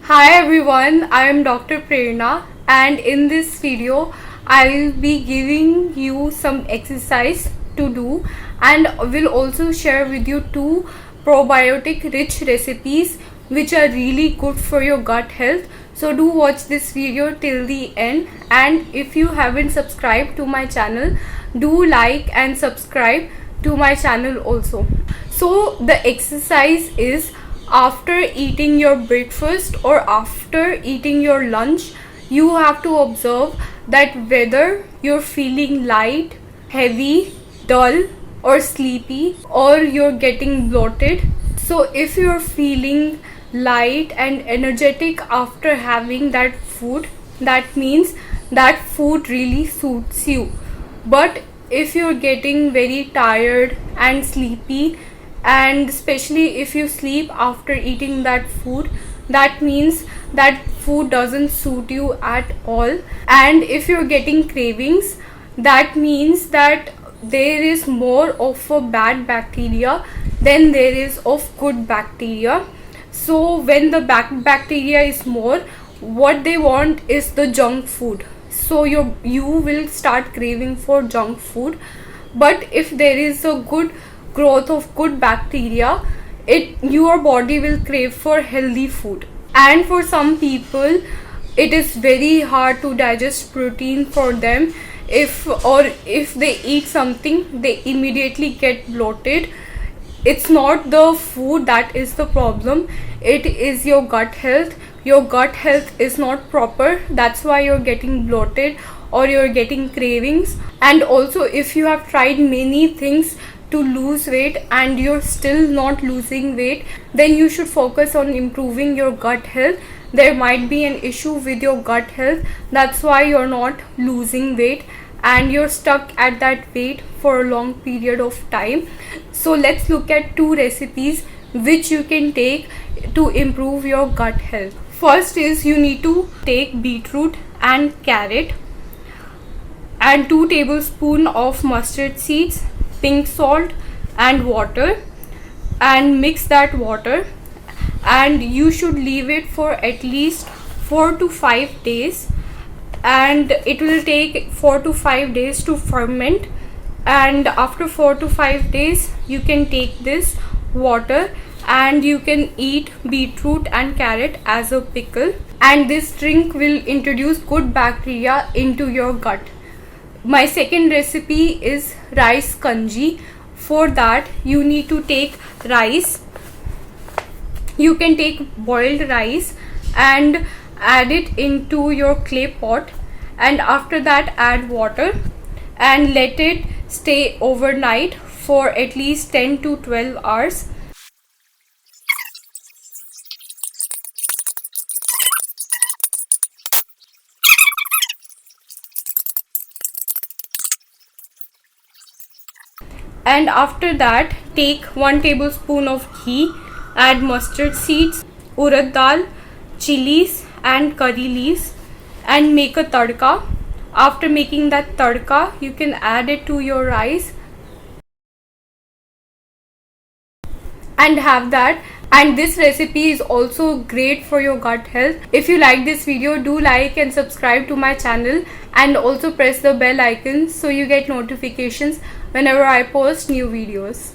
Hi everyone, I am Dr. Prerna, and in this video I will be giving you some exercise to do and will also share with you two probiotic rich recipes which are really good for your gut health. So do watch this video till the end, and if you haven't subscribed to my channel, do like and subscribe to my channel also. So the exercise is, after eating your breakfast or after eating your lunch, you have to observe that whether you're feeling light, heavy, dull or sleepy, or you're getting bloated. So if you're feeling light and energetic after having that food, that means that food really suits you. But if you're getting very tired and sleepy, and especially if you sleep after eating that food, that means that food doesn't suit you at all. And if you're getting cravings, that means that there is more of a bad bacteria than there is of good bacteria. So when the bacteria is more, what they want is the junk food, so you will start craving for junk food. But if there is a good growth of good bacteria, your body will crave for healthy food. And for some people, it is very hard to digest protein for them. If they eat something, they immediately get bloated. It's not the food that is the problem, it is your gut health. Your gut health is not proper, that's why you're getting bloated or you're getting cravings. And also, if you have tried many things to lose weight and you're still not losing weight, then you should focus on improving your gut health. There might be an issue with your gut health, that's why you're not losing weight and you're stuck at that weight for a long period of time. So let's look at two recipes which you can take to improve your gut health. First is, you need to take beetroot and carrot and 2 tablespoons of mustard seeds, pink salt and water, and mix that water, and you should leave it for at least 4 to 5 days, and it will take 4 to 5 days to ferment. And after 4 to 5 days, you can take this water and you can eat beetroot and carrot as a pickle, and this drink will introduce good bacteria into your gut. My second recipe is rice kanji. For that, you need to take rice. You can take boiled rice and add it into your clay pot, and after that add water and let it stay overnight for at least 10 to 12 hours. And after that, take 1 tablespoon of ghee, add mustard seeds, urad dal, chilies and curry leaves, and make a tadka. After making that tadka, you can add it to your rice and have that. And this recipe is also great for your gut health. If you like this video, do like and subscribe to my channel, and also press the bell icon so you get notifications whenever I post new videos.